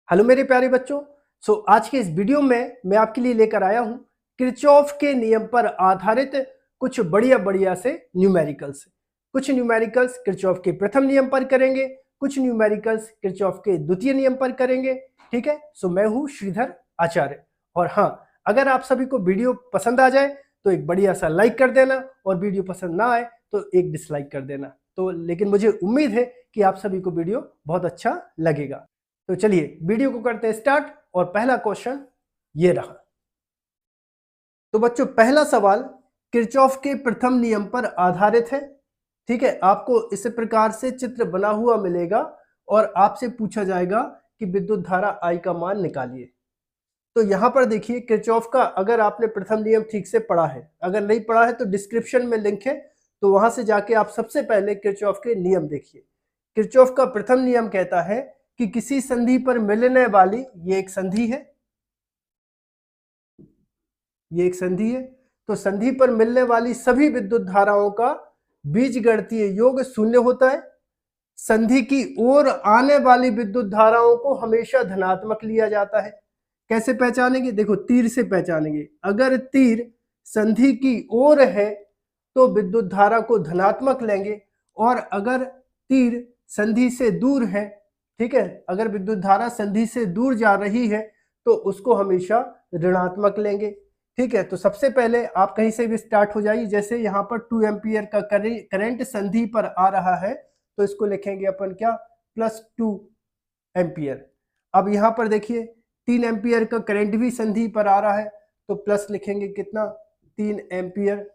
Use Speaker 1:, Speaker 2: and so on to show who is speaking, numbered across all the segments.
Speaker 1: Hello मेरे प्यारे बच्चों। आज के इस वीडियो में मैं आपके लिए लेकर आया हूं किरचॉफ के नियम पर आधारित कुछ बढ़िया बढ़िया से न्यूमेरिकल्स। कुछ न्यूमेरिकल्स किरचॉफ के प्रथम नियम पर करेंगे, कुछ न्यूमेरिकल्स किरचॉफ के द्वितीय नियम पर करेंगे। ठीक है, मैं हूं श्रीधर आचार्य। और हाँ, अगर आप सभी को वीडियो पसंद आ जाए तो एक बढ़िया सा लाइक कर देना, और वीडियो पसंद ना आए तो एक डिसलाइक कर देना। लेकिन मुझे उम्मीद है कि आप सभी को वीडियो बहुत अच्छा लगेगा। तो चलिए वीडियो को करते हैं स्टार्ट, और पहला क्वेश्चन ये रहा। तो बच्चों, पहला सवाल किरचॉफ के प्रथम नियम पर आधारित है। ठीक है, आपको इस प्रकार से चित्र बना हुआ मिलेगा और आपसे पूछा जाएगा कि विद्युत धारा I का मान निकालिए। तो यहां पर देखिए, किरचॉफ का अगर आपने प्रथम नियम ठीक से पढ़ा है, अगर नहीं पढ़ा है तो डिस्क्रिप्शन में लिंक है, तो वहां से जाके आप सबसे पहले किरचॉफ के नियम देखिए। किरचॉफ का प्रथम नियम कहता है कि किसी संधि पर मिलने वाली, ये एक संधि है, ये एक संधि है, तो संधि पर मिलने वाली सभी विद्युत धाराओं का बीजगणितीय योग शून्य होता है। संधि की ओर आने वाली विद्युत धाराओं को हमेशा धनात्मक लिया जाता है। कैसे पहचानेंगे? देखो, तीर से पहचानेंगे। अगर तीर संधि की ओर है तो विद्युत धारा को धनात्मक लेंगे, और अगर तीर संधि से दूर है, ठीक है, अगर विद्युत धारा संधि से दूर जा रही है तो उसको हमेशा ऋणात्मक लेंगे। ठीक है, तो सबसे पहले आप कहीं से भी स्टार्ट हो जाइए। जैसे यहाँ पर 2 एम्पियर का करंट संधि पर आ रहा है, तो इसको लिखेंगे अपन क्या, +2 एम्पियर। अब यहाँ पर देखिए 3 एम्पियर का करंट भी संधि पर आ रहा है, तो प्लस लिखेंगे कितना, 3 एम्पियर।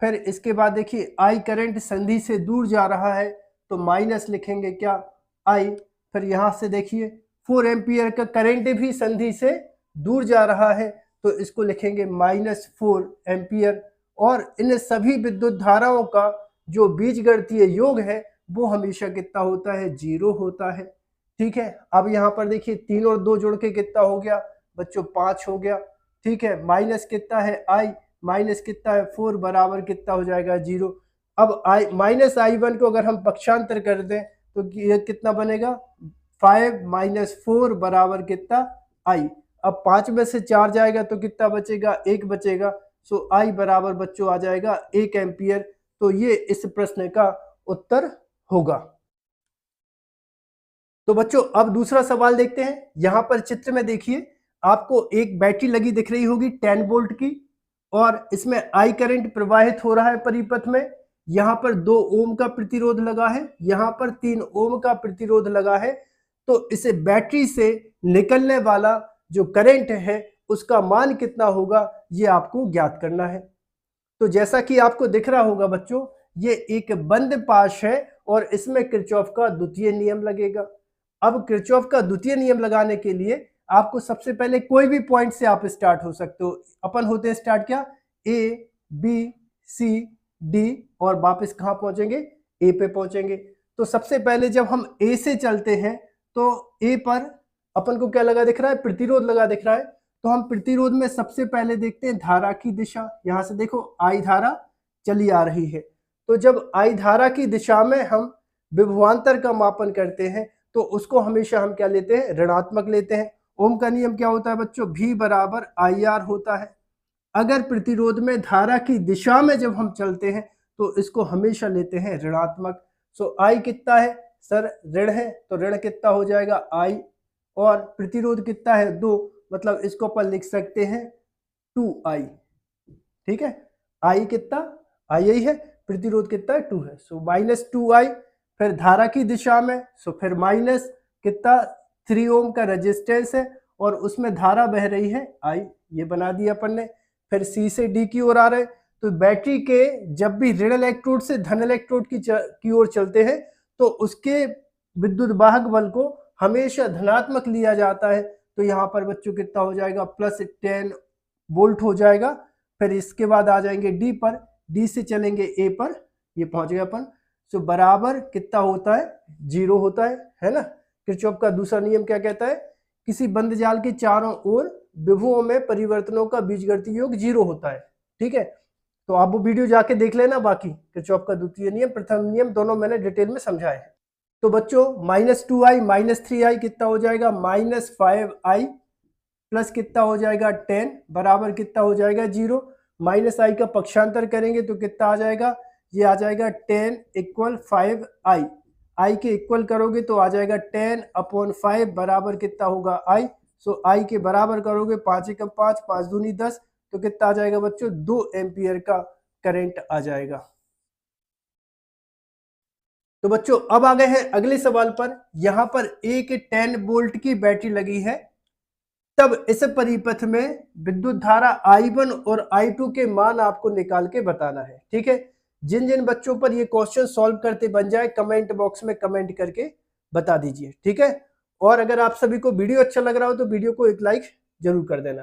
Speaker 1: फिर इसके बाद देखिए I करंट संधि से दूर जा रहा है, तो माइनस लिखेंगे क्या, I। फिर यहाँ से देखिए 4 एम्पियर का करंट भी संधि से दूर जा रहा है, तो इसको लिखेंगे -4 एम्पियर। और इन सभी विद्युत धाराओं का जो बीजगणितीय योग है वो हमेशा कितना होता है, 0 होता है। ठीक है, अब यहाँ पर देखिए 3 और 2 जोड़ के कितना हो गया बच्चों, 5 हो गया। ठीक है, माइनस कितना है I, माइनस कितना है 4, बराबर कितना हो जाएगा, 0। अब -I1 को अगर हम पक्षांतर कर दें तो ये कितना बनेगा, 5 - 4 बराबर कितना, I। अब 5 में से 4 जाएगा तो कितना बचेगा, 1 बचेगा। I बराबर बच्चों आ जाएगा 1 एम्पियर। तो ये इस प्रश्न का उत्तर होगा। तो बच्चों, अब दूसरा सवाल देखते हैं। यहां पर चित्र में देखिए, आपको एक बैटरी लगी दिख रही होगी 10 वोल्ट की, और इसमें I करंट प्रवाहित हो रहा है परिपथ में। यहां पर 2 ओम का प्रतिरोध लगा है, यहां पर 3 ओम का प्रतिरोध लगा है। तो इस बैटरी से निकलने वाला जो करंट है उसका मान कितना होगा, ये आपको ज्ञात करना है। तो जैसा कि आपको दिख रहा होगा बच्चों, ये एक बंद पाश है और इसमें किरचॉफ का द्वितीय नियम लगेगा। अब किरचॉफ का द्वितीय नियम लगाने के लिए आपको सबसे पहले कोई भी पॉइंट से आप स्टार्ट हो सकते हो। अपन होते हैं स्टार्ट क्या, A B C D, और वापस कहाँ पहुंचेंगे, A पे पहुंचेंगे। तो सबसे पहले जब हम A से चलते हैं तो A पर अपन को क्या लगा दिख रहा है, प्रतिरोध लगा दिख रहा है। तो हम प्रतिरोध में सबसे पहले देखते हैं धारा की दिशा। यहां से देखो I धारा चली आ रही है, तो जब I धारा की दिशा में हम विभवांतर का मापन करते हैं तो उसको हमेशा हम क्या लेते हैं, ऋणात्मक लेते हैं। ओम का नियम क्या होता है बच्चों, V बराबर IR होता है। अगर प्रतिरोध में धारा की दिशा में जब हम चलते हैं तो इसको हमेशा लेते हैं ऋणात्मक। I कितना है सर, ऋण है, तो ऋण कितना हो जाएगा I, और प्रतिरोध कितना है 2, मतलब इसको अपन लिख सकते हैं 2I। ठीक है, I कितना, I यही है, प्रतिरोध कितना है 2 है, -2I। फिर धारा की दिशा में, फिर माइनस कितना, 3 ओम का रेजिस्टेंस है और उसमें धारा बह रही है I, ये बना दिया अपन ने। फिर C से D की ओर आ रहे, तो बैटरी के जब भी ऋण इलेक्ट्रोड से धन इलेक्ट्रोड की ओर चलते हैं तो उसके विद्युत वाहक बल को हमेशा धनात्मक लिया जाता है। तो यहाँ पर बच्चों कितना हो जाएगा, +10 वोल्ट हो जाएगा। फिर इसके बाद आ जाएंगे D पर, D से चलेंगे A पर, ये पहुंच गए अपन। बराबर कितना होता है, 0 होता है ना। किरचॉफ का दूसरा नियम क्या कहता है, किसी बंद जाल के चारों ओर विभवों में परिवर्तनों का बीजगणितीय योग 0 होता है। ठीक है, तो आप वो वीडियो जाके देख लेना। बाकी किरचॉफ का द्वितीय नियम, प्रथम नियम दोनों मैंने डिटेल में समझाए हैं। तो बच्चों -2i -3i कितना हो जाएगा, -5i प्लस कितना हो जाएगा 10 बराबर कितना हो जाएगा 0। माइनस आई का पक्षांतर करेंगे तो कितना आ जाएगा, ये आ जाएगा 10 = 5i। आई के इक्वल करोगे तो आ जाएगा 10/5 बराबर कितना होगा i। सो आई के बराबर करोगे 5 × 5 5 दूनी 10, तो कितना आ जाएगा बच्चों 2 एम्पियर का करंट आ जाएगा। तो बच्चों अब आ गए हैं अगले सवाल पर। यहां पर एक 10 वोल्ट की बैटरी लगी है, तब इस परिपथ में विद्युत धारा I1 और I2 के मान आपको निकाल के बताना है। ठीक है, जिन जिन बच्चों पर ये क्वेश्चन सॉल्व करते बन जाए कमेंट बॉक्स में कमेंट करके बता दीजिए। ठीक है, और अगर आप सभी को वीडियो अच्छा लग रहा हो तो वीडियो को एक लाइक जरूर कर देना।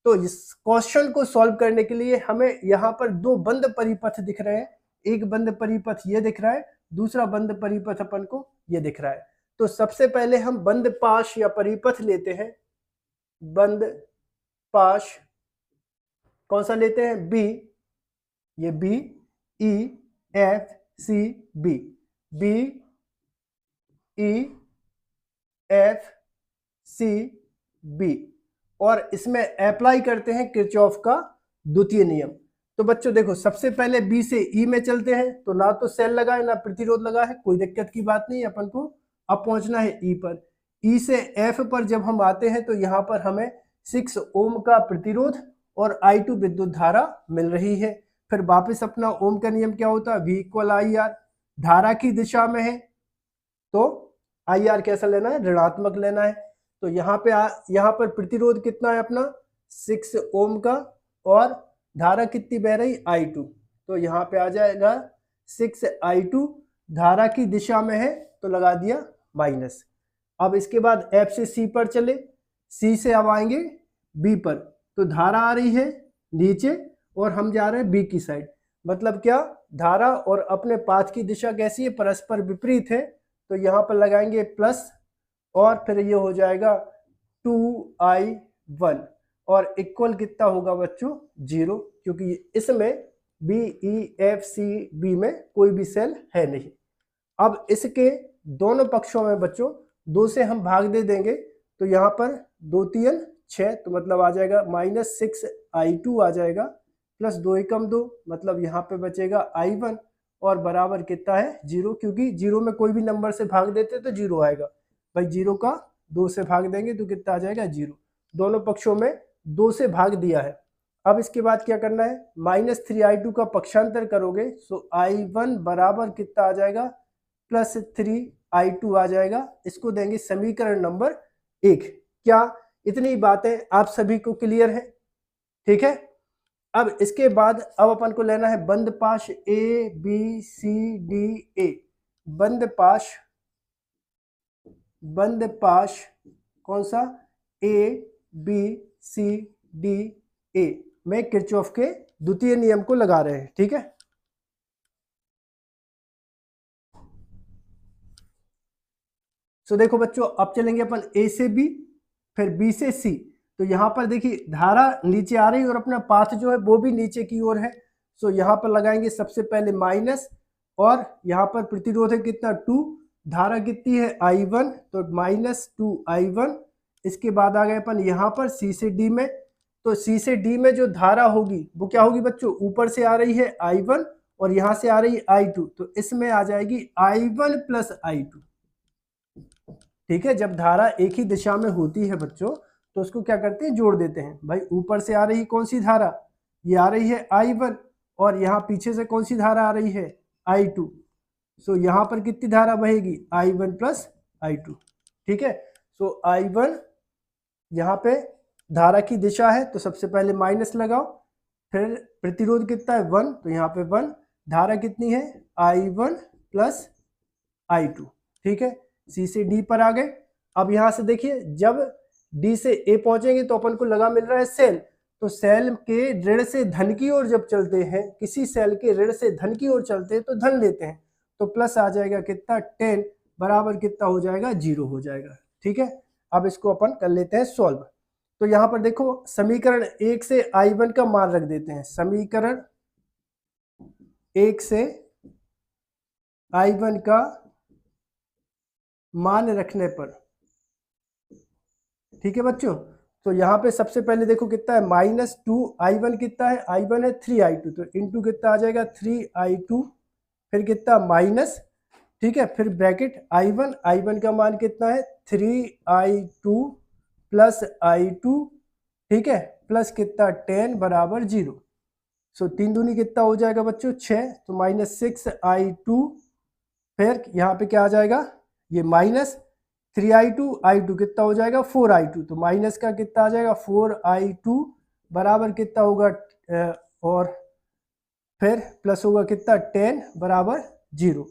Speaker 1: तो इस क्वेश्चन को सॉल्व करने के लिए हमें यहाँ पर दो बंद परिपथ दिख रहे हैं। एक बंद परिपथ ये दिख रहा है, दूसरा बंद परिपथ अपन को ये दिख रहा है। तो सबसे पहले हम बंद पाश या परिपथ लेते हैं। बंद पाश कौन सा लेते हैं, बी, ये B, E F C B, B E F C B, और इसमें अप्लाई करते हैं किरचॉफ का द्वितीय नियम। तो बच्चों देखो, सबसे पहले बी से ई में चलते हैं, तो ना तो सेल लगा है ना प्रतिरोध लगा है, कोई दिक्कत की बात नहीं, अपन को अब पहुंचना है ई पर। ई से एफ पर जब हम आते हैं तो यहाँ पर हमें 6 ओम का प्रतिरोध और I2 विद्युत धारा मिल रही है। फिर वापस अपना ओम का नियम क्या होता है, V = IR, धारा की दिशा में है तो IR कैसा लेना है, ऋणात्मक लेना है। तो यहाँ पर प्रतिरोध कितना है अपना 6 ओम का, और धारा कितनी बह रही I2, तो यहाँ पे आ जाएगा 6I2, धारा की दिशा में है तो लगा दिया माइनस। अब इसके बाद F से C पर चले, C से अब आएंगे B पर, तो धारा आ रही है नीचे और हम जा रहे हैं B की साइड। मतलब क्या, धारा और अपने पाथ की दिशा कैसी है, परस्पर विपरीत है। तो यहाँ पर लगाएंगे प्लस, और फिर ये हो जाएगा 2I1, और इक्वल कितना होगा बच्चों 0, क्योंकि इसमें B E F C B में कोई भी सेल है नहीं। अब इसके दोनों पक्षों में बच्चों 2 से हम भाग दे देंगे, तो यहाँ पर 2 3 6, तो मतलब आ जाएगा -6I2 आ जाएगा, प्लस 2 × 2, मतलब यहाँ पे बचेगा I1, और बराबर कितना है 0, क्योंकि 0 में कोई भी नंबर से भाग देते तो 0 आएगा भाई। 0 का 2 से भाग देंगे तो कितना आ जाएगा 0। दोनों पक्षों में 2 से भाग दिया है। अब इसके बाद क्या करना है, -3I2 का पक्षांतर करोगे, सो I1 बराबर कितना आ जाएगा +3I2 आ जाएगा। इसको देंगे समीकरण नंबर 1। क्या इतनी बातें आप सभी को क्लियर है? ठीक है, अब इसके बाद अब अपन को लेना है बंद पाश A B C D A. बंद पाश कौन सा, A B C D A में किरचॉफ के द्वितीय नियम को लगा रहे हैं। ठीक है, तो देखो बच्चों, अब चलेंगे अपन ए से बी, फिर बी से सी। तो यहाँ पर देखिए धारा नीचे आ रही है और अपना पाथ जो है वो भी नीचे की ओर है। सो यहाँ पर लगाएंगे सबसे पहले माइनस, और यहाँ पर प्रतिरोध है कितना 2, धारा कितनी है I1, तो -2I1। इसके बाद आ गए अपन यहाँ पर सी से डी में। तो सी से डी में जो धारा होगी वो क्या होगी बच्चों, ऊपर से आ रही है I1 और यहाँ से आ रही है I2, तो इसमें आ जाएगी I1 + I2। ठीक है, जब धारा एक ही दिशा में होती है बच्चों तो उसको क्या करते हैं, जोड़ देते हैं। भाई ऊपर से आ रही कौन सी धारा, ये आ रही है I1, और यहाँ पीछे से कौन सी धारा आ रही है I2। सो यहाँ पर कितनी धारा बहेगी I1 + I2। ठीक है, सो I1 यहाँ पे धारा की दिशा है तो सबसे पहले माइनस लगाओ, फिर प्रतिरोध कितना है 1, तो यहाँ पे 1, धारा कितनी है I1 + I2। ठीक है, सी से डी पर आ गए। अब यहाँ से देखिए, जब डी से ए पहुंचेंगे तो अपन को लगा मिल रहा है सेल, तो सेल के ऋण से धन की ओर जब चलते हैं, किसी सेल के ऋण से धन की ओर चलते हैं तो धन लेते हैं, तो प्लस आ जाएगा कितना 10 बराबर कितना हो जाएगा 0 हो जाएगा। ठीक है, अब इसको अपन कर लेते हैं सॉल्व। तो यहाँ पर देखो, समीकरण 1 से I1 का मान रख देते हैं। समीकरण 1 से I1 का मान रखने पर, ठीक है बच्चों। तो यहाँ पे सबसे पहले देखो कितना है, -2i1 कितना है, i1 है 3i2, तो इंटू कितना आ जाएगा 3i2, फिर कितना माइनस, ठीक है, फिर ब्रैकेट i1 का मान कितना है 3i2 प्लस i2, ठीक है, प्लस कितना 10 बराबर 0। सो 3 दूनी कितना हो जाएगा बच्चों 6, तो -6i2, फिर यहाँ पे क्या आ जाएगा, ये माइनस 3i2 कितना हो जाएगा 4i2, तो माइनस का कितना आ जाएगा 4i2 बराबर कितना होगा और फिर प्लस होगा कितना 10 बराबर 0।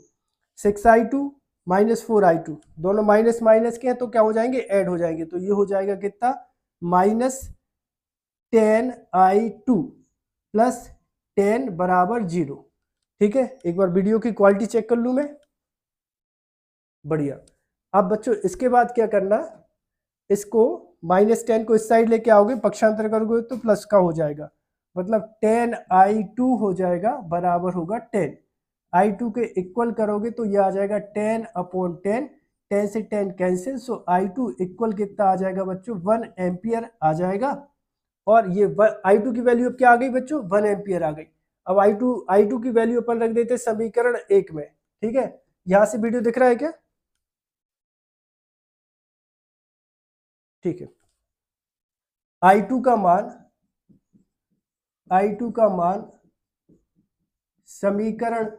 Speaker 1: 6i2 माइनस 4i2 दोनों माइनस माइनस के हैं तो क्या हो जाएंगे, ऐड हो जाएंगे, तो ये हो जाएगा कितना -10i2 प्लस 10 बराबर 0। ठीक है, एक बार वीडियो की क्वालिटी चेक कर लूँ मैं, बढ़िया। अब बच्चों इसके बाद क्या करना, इसको -10 को इस साइड लेके आओगे, पक्षांतर करोगे तो प्लस का हो जाएगा, मतलब 10i2 हो जाएगा बराबर होगा 10, i2 के इक्वल करोगे तो ये आ जाएगा 10/10, 10 से 10 कैंसिल, सो i2 इक्वल कितना आ जाएगा बच्चों 1 एम्पियर आ जाएगा। और ये i2 की वैल्यू अब क्या आ गई बच्चों 1 एम्पियर आ गई। अब i2 की वैल्यू अपन रख देते समीकरण 1 में, ठीक है, यहां से वीडियो दिख रहा है क्या, ठीक है। i2 का मान समीकरण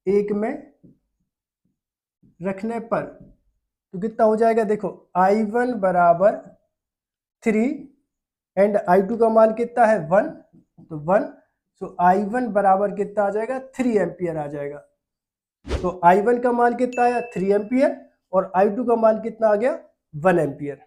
Speaker 1: 1 में रखने पर तो कितना हो जाएगा, देखो i1 बराबर 3 एंड i2 का मान कितना है 1, तो 1, सो i1 बराबर कितना आ जाएगा 3 एम्पियर आ जाएगा। तो i1 का मान कितना आया 3 एम्पियर और i2 का मान कितना आ गया 1 एम्पियर।